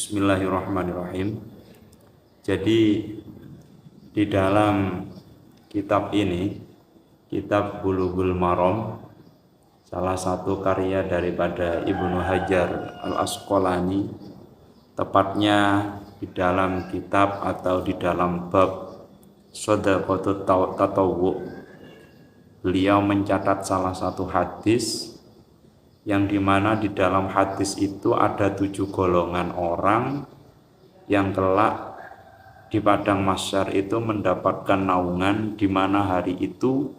Bismillahirrahmanirrahim. Jadi di dalam kitab ini, kitab Bulughul Maram, salah satu karya daripada Ibnu Hajar Al-Asqalani, tepatnya di dalam kitab atau di dalam bab Shadaqatut Tatawwu, beliau mencatat salah satu hadis yang dimana di dalam hadis itu ada 7 golongan orang yang kelak di padang mahsyar itu mendapatkan naungan, di mana hari itu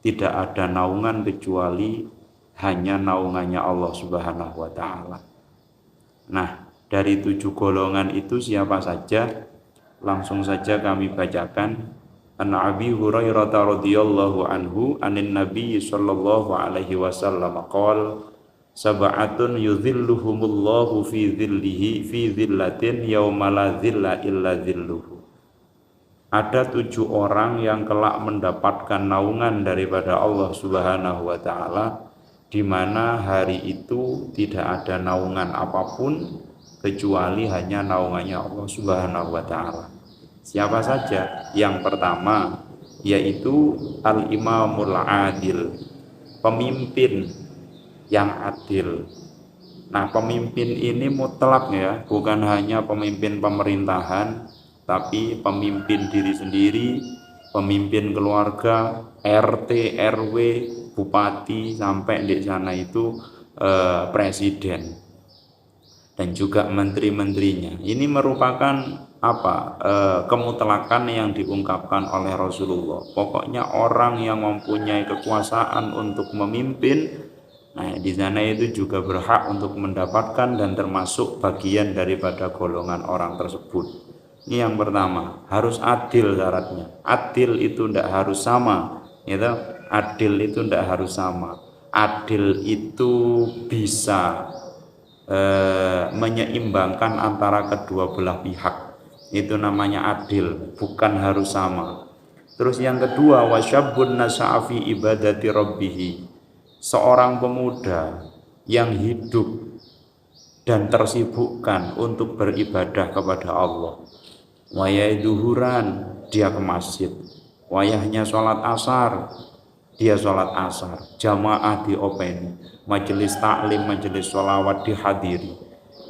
tidak ada naungan kecuali hanya naungannya Allah Subhanahu wa Ta'ala. Nah, dari 7 golongan itu siapa saja? Langsung saja kami bacakan. An Abi Hurairah radhiyallahu anhu anin Nabi sallallahu alaihi wasallam qala sab'atun yudhilluhumullahu fi dhillihi fi dhillatin yauma la dhilla illa dhilluhu. Ada 7 orang yang kelak mendapatkan naungan daripada Allah Subhanahu wa Ta'ala, di mana hari itu tidak ada naungan apapun kecuali hanya naungannya Allah Subhanahu wa Ta'ala. Siapa saja? Yang pertama yaitu al-imamul adil, pemimpin yang adil. Nah, pemimpin ini mutlak ya, bukan hanya pemimpin pemerintahan, tapi pemimpin diri sendiri, pemimpin keluarga, RT, RW, bupati, sampai di sana itu presiden dan juga menteri-menterinya. Ini merupakan kemutlakan yang diungkapkan oleh Rasulullah. Pokoknya orang yang mempunyai kekuasaan untuk memimpin, nah di sana itu juga berhak untuk mendapatkan dan termasuk bagian daripada golongan orang tersebut. Ini yang pertama, harus adil syaratnya. Adil itu tidak harus sama, gitu. Adil itu tidak harus sama. Adil itu bisa menyeimbangkan antara kedua belah pihak. Itu namanya adil, bukan harus sama. Terus yang kedua, wasyabun nasa'a fi ibadati rabbih. Seorang pemuda yang hidup dan tersibukkan untuk beribadah kepada Allah. Wayah duhuran, dia ke masjid. Wayahnya sholat asar, dia sholat asar. Jamaah diopeni, majelis taklim, majelis sholawat dihadiri.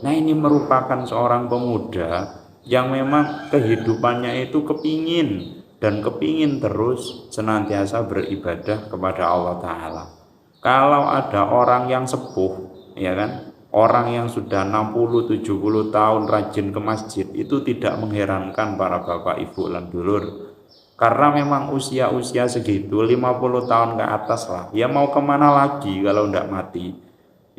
Nah, ini merupakan seorang pemuda yang memang kehidupannya itu kepingin terus senantiasa beribadah kepada Allah Ta'ala. Kalau ada orang yang sepuh, ya kan, orang yang sudah 60-70 tahun rajin ke masjid, itu tidak mengherankan para bapak ibu lan dulur. Karena memang usia-usia segitu, 50 tahun ke atas lah, ya mau kemana lagi kalau ndak mati?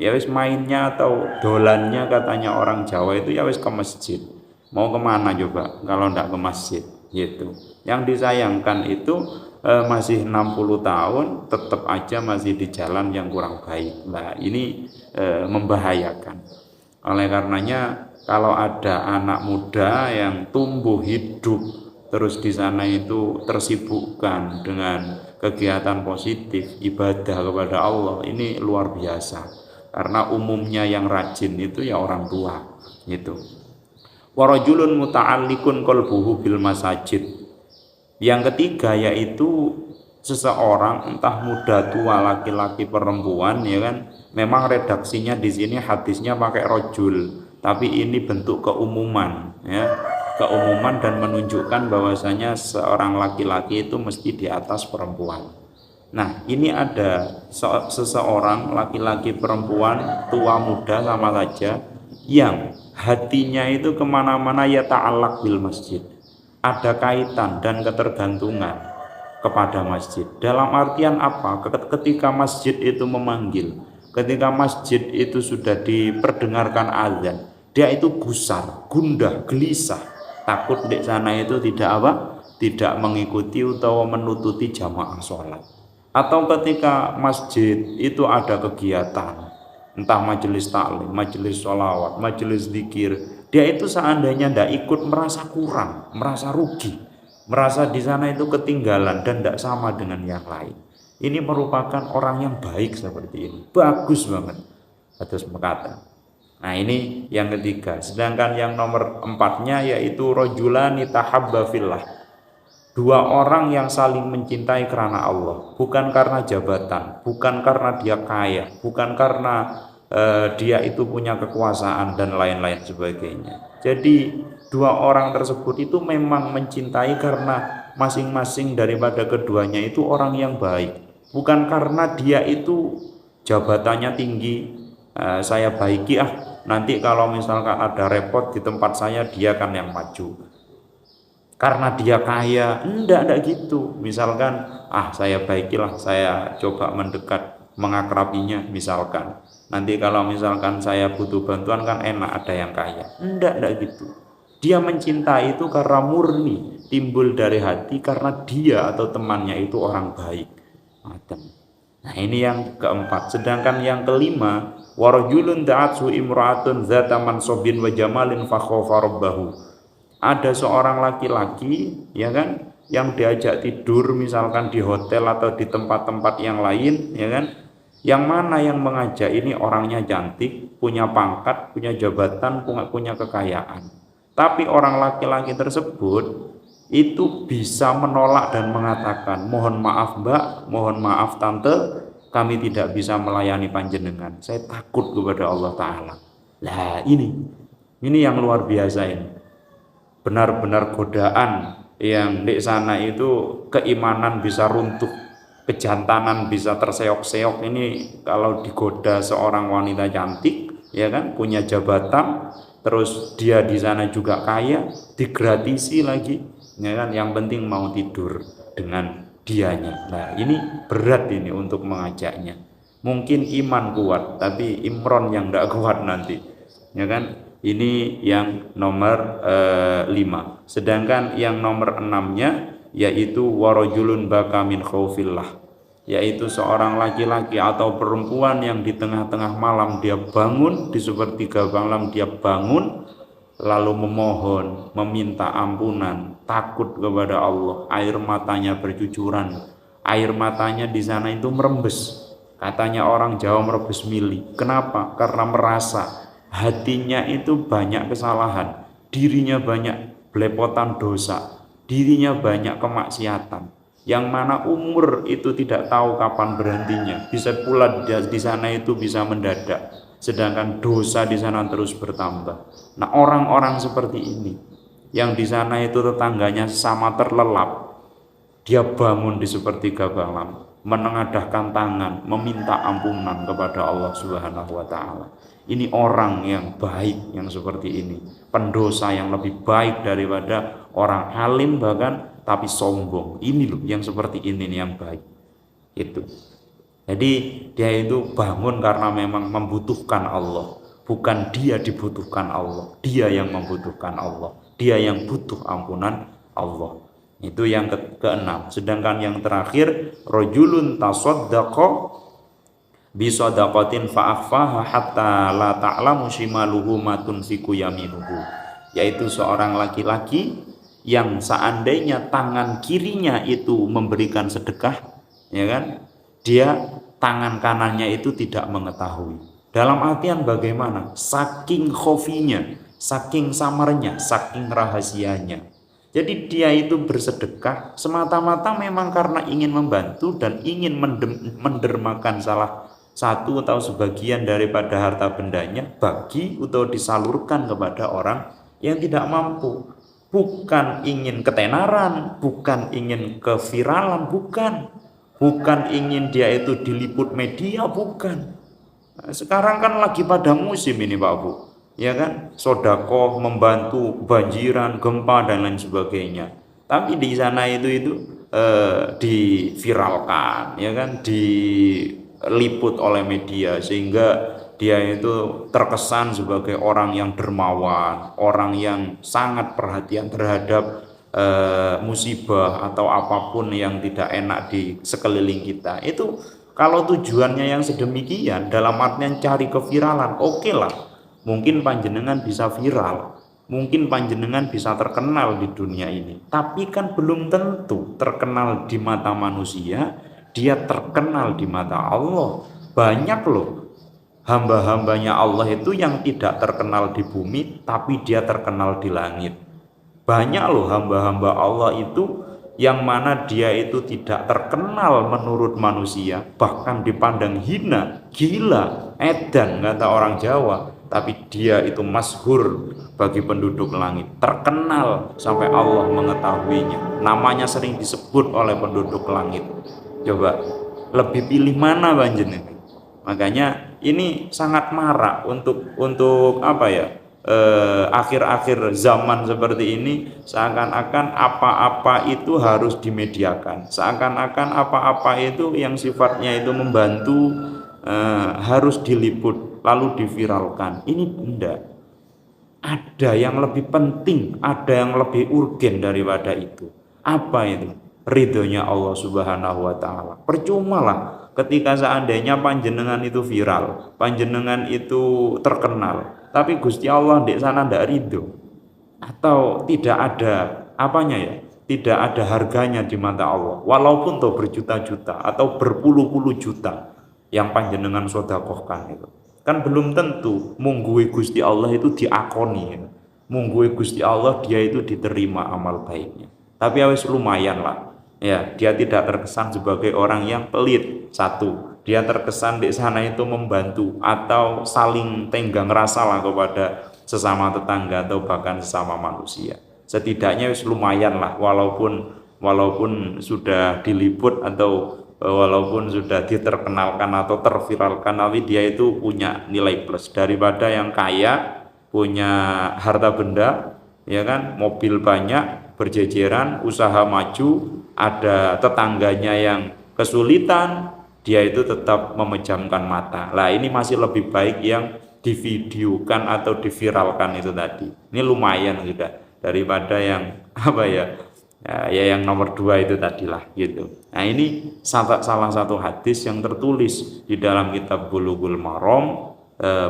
Ya wis mainnya atau dolannya, katanya orang Jawa itu, ya wis ke masjid. Mau kemana coba kalau ndak ke masjid gitu. Yang disayangkan itu masih 60 tahun tetap aja masih di jalan yang kurang baik. Nah, ini membahayakan. Oleh karenanya kalau ada anak muda yang tumbuh hidup terus di sana itu tersibukkan dengan kegiatan positif ibadah kepada Allah, ini luar biasa. Karena umumnya yang rajin itu ya orang tua gitu. Warajulun muta'alliqun qalbuhu bil masajid. Yang ketiga yaitu seseorang, entah muda tua, laki-laki perempuan, ya kan. Memang redaksinya di sini hadisnya pakai rajul, tapi ini bentuk keumuman ya. Keumuman dan menunjukkan bahwasanya seorang laki-laki itu mesti di atas perempuan. Nah, ini ada seseorang laki-laki perempuan, tua muda sama saja, yang hatinya itu kemana-mana ya ta'allaq bil masjid, ada kaitan dan ketergantungan kepada masjid. Dalam artian apa? Ketika masjid itu memanggil, ketika masjid itu sudah diperdengarkan azan, dia itu gusar, gundah, gelisah, takut di sana itu tidak mengikuti atau menututi jamaah sholat. Atau ketika masjid itu ada kegiatan, entah majelis taklim, majelis sholawat, majelis zikir, dia itu seandainya tidak ikut merasa kurang, merasa rugi, merasa di sana itu ketinggalan dan tidak sama dengan yang lain. Ini merupakan orang yang baik seperti ini, bagus banget atas berkata. Nah ini yang ketiga. Sedangkan yang nomor empatnya yaitu rajulani tahabba fillah. Dua orang yang saling mencintai karena Allah, bukan karena jabatan, bukan karena dia kaya, bukan karena dia itu punya kekuasaan dan lain-lain sebagainya. Jadi dua orang tersebut itu memang mencintai karena masing-masing daripada keduanya itu orang yang baik, bukan karena dia itu jabatannya tinggi. Saya baiki nanti kalau misalkan ada repot di tempat saya dia kan yang maju karena dia kaya. Enggak gitu. Misalkan saya baikilah, saya coba mendekat mengakrabinya misalkan, nanti kalau misalkan saya butuh bantuan kan enak ada yang kaya. Enggak gitu. Dia mencintai itu karena murni timbul dari hati karena dia atau temannya itu orang baik. Nah ini yang keempat. Sedangkan yang kelima, warajulun da'atsu imra'atun dzata mansobin wa jamalin fakhafa rabbahu. Ada seorang laki-laki ya kan yang diajak tidur misalkan di hotel atau di tempat-tempat yang lain ya kan, yang mana yang mengajak ini orangnya cantik, punya pangkat, punya jabatan, punya kekayaan, tapi orang laki-laki tersebut itu bisa menolak dan mengatakan, mohon maaf mbak, mohon maaf tante, kami tidak bisa melayani panjenengan, saya takut kepada Allah Ta'ala. Nah ini yang luar biasa ini, benar-benar godaan yang di sana itu keimanan bisa runtuh, kejantanan bisa terseok-seok. Ini kalau digoda seorang wanita cantik ya kan, punya jabatan, terus dia di sana juga kaya, digratisi lagi ya kan, yang penting mau tidur dengan dianya. Nah ini berat ini untuk mengajaknya. Mungkin iman kuat tapi imron yang tidak kuat nanti ya kan. Ini yang nomor 5. Sedangkan yang nomor 6-nya yaitu warajulun baka min khaufillah, yaitu seorang laki-laki atau perempuan yang di tengah-tengah malam dia bangun, di sepertiga malam dia bangun lalu memohon, meminta ampunan, takut kepada Allah, air matanya bercucuran. Air matanya di sana itu merembes. Katanya orang Jawa merebes mili. Kenapa? Karena merasa hatinya itu banyak kesalahan, dirinya banyak belepotan dosa, dirinya banyak kemaksiatan, yang mana umur itu tidak tahu kapan berhentinya. Bisa pula di sana itu bisa mendadak, sedangkan dosa di sana terus bertambah. Nah orang-orang seperti ini yang di sana itu tetangganya sama terlelap, dia bangun di sepertiga malam, menengadahkan tangan, meminta ampunan kepada Allah Subhanahu wa Ta'ala. Ini orang yang baik yang seperti ini, pendosa yang lebih baik daripada orang alim bahkan tapi sombong. Ini loh yang seperti ini nih yang baik itu. Jadi dia itu bangun karena memang membutuhkan Allah, bukan dia dibutuhkan Allah, dia yang membutuhkan Allah, dia yang butuh ampunan Allah. Itu yang keenam. Sedangkan yang terakhir, rajulun tasaddaqa bisadaqatin fa'akhfaha hatta la ta'lamu shimaluhu ma tunfiqu yaminuhu, yaitu seorang laki-laki yang seandainya tangan kirinya itu memberikan sedekah ya kan, dia tangan kanannya itu tidak mengetahui. Dalam artian bagaimana? Saking khofinya, saking samarnya, saking rahasianya. Jadi dia itu bersedekah semata-mata memang karena ingin membantu dan ingin mendermakan salah satu atau sebagian daripada harta bendanya bagi atau disalurkan kepada orang yang tidak mampu. Bukan ingin ketenaran, bukan ingin keviralan, bukan ingin dia itu diliput media, bukan. Nah, sekarang kan lagi pada musim ini Pak Bu, ya kan, sodakoh, membantu banjiran, gempa dan lain sebagainya. Tapi di sana itu diviralkan, ya kan, diliput oleh media sehingga dia itu terkesan sebagai orang yang dermawan, orang yang sangat perhatian terhadap musibah atau apapun yang tidak enak di sekeliling kita. Itu kalau tujuannya yang sedemikian dalam artian cari keviralan, oke lah, mungkin panjenengan bisa viral, mungkin panjenengan bisa terkenal di dunia ini, tapi kan belum tentu terkenal di mata manusia dia terkenal di mata Allah. Banyak loh hamba-hambanya Allah itu yang tidak terkenal di bumi tapi dia terkenal di langit. Banyak loh hamba-hamba Allah itu yang mana dia itu tidak terkenal menurut manusia, bahkan dipandang hina, gila, edan kata orang Jawa, tapi dia itu masyhur bagi penduduk langit, terkenal sampai Allah mengetahuinya, namanya sering disebut oleh penduduk langit. Coba lebih pilih mana panjenengan? Makanya ini sangat marak untuk apa ya, akhir-akhir zaman seperti ini, seakan-akan apa-apa itu harus dimediakan, seakan-akan apa-apa itu yang sifatnya itu membantu harus diliput lalu diviralkan. Ini benda ada yang lebih penting, ada yang lebih urgen daripada itu. Apa itu? Ridhonya Allah Subhanahu wa taala. Percuma lah ketika seandainya panjenengan itu viral, panjenengan itu terkenal, tapi Gusti Allah di sana ndak ridho, atau tidak ada apanya ya, tidak ada harganya di mata Allah, walaupun toh berjuta-juta atau berpuluh-puluh juta yang panjenengan sodakohkan itu, kan belum tentu munggui Gusti Allah itu diakoni ya. Munggui Gusti Allah dia itu diterima amal baiknya, tapi awes lumayan lah ya, dia tidak terkesan sebagai orang yang pelit. Satu, dia terkesan di sana itu membantu atau saling tenggang rasa lah kepada sesama tetangga atau bahkan sesama manusia. Setidaknya wis lumayan lah, walaupun sudah diliput atau walaupun sudah diterkenalkan atau terviralkan, tapi dia itu punya nilai plus daripada yang kaya, punya harta benda, ya kan, mobil banyak berjejeran, usaha maju, ada tetangganya yang kesulitan, dia itu tetap memejamkan mata. Lah ini masih lebih baik yang divideokan atau diviralkan itu tadi. Ini lumayan sudah daripada yang apa ya, ya yang nomor 2 itu tadilah gitu. Nah ini salah satu hadis yang tertulis di dalam kitab Bulughul Maram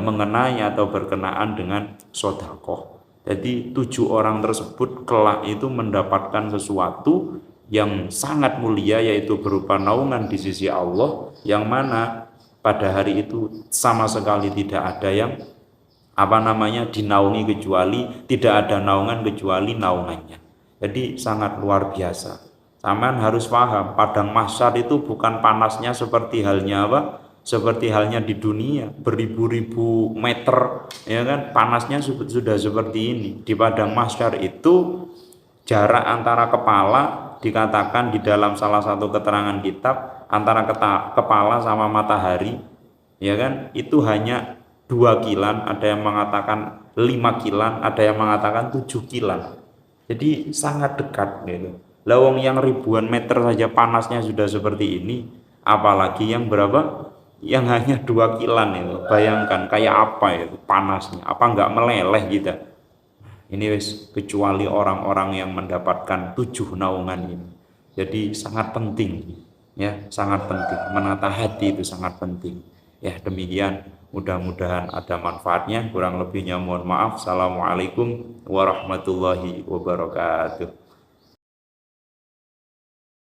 mengenai atau berkenaan dengan sedekah. Jadi 7 orang tersebut kelak itu mendapatkan sesuatu yang sangat mulia, yaitu berupa naungan di sisi Allah, yang mana pada hari itu sama sekali tidak ada yang dinaungi kecuali, tidak ada naungan kecuali naungannya. Jadi sangat luar biasa. Sampean harus paham, padang mahsyar itu bukan panasnya seperti halnya seperti halnya di dunia beribu-ribu meter, ya kan, panasnya sudah seperti ini. Di padang mahsyar itu jarak antara kepala, dikatakan di dalam salah satu keterangan kitab, antara kepala sama matahari, ya kan, itu hanya 2 kilan, ada yang mengatakan 5 kilan, ada yang mengatakan 7 kilan. Jadi sangat dekat gitu. Lawang yang ribuan meter saja panasnya sudah seperti ini, apalagi yang berapa? Yang hanya 2 kilan itu. Bayangkan kayak apa itu panasnya, apa enggak meleleh gitu. Ini wis kecuali orang-orang yang mendapatkan 7 naungan ini. Jadi sangat penting ya, sangat penting. Menata hati itu sangat penting. Ya demikian, mudah-mudahan ada manfaatnya. Kurang lebihnya mohon maaf. Assalamualaikum warahmatullahi wabarakatuh.